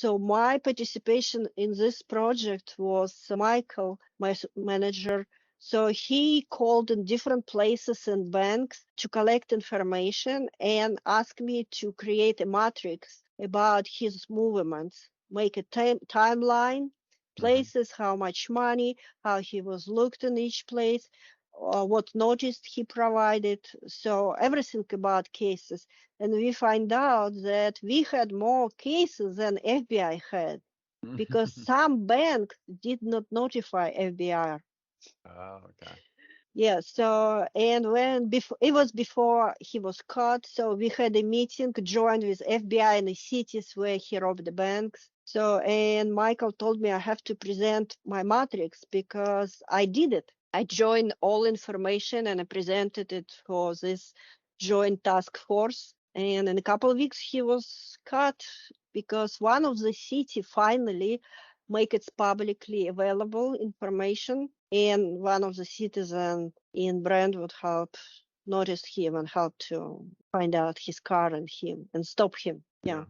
So my participation in this project was Michael, my manager. So he called in different places and banks to collect information and asked me to create a matrix about his movements, make a timeline, places, how much money, how he was looked in each place, what notice he provided. So everything about cases. And we find out that we had more cases than FBI had because some banks did not notify FBI. Oh, okay. Yeah, so, and when it was before he was caught, so we had a meeting joined with FBI in the cities where he robbed the banks. So, and Michael told me I have to present my matrix because I did it. I joined all information and I presented it for this joint task force. And in a couple of weeks, he was caught because one of the city finally make it publicly available information, and one of the citizens in Brentwood helped notice him and helped to find out his car and him and stop him. Yeah.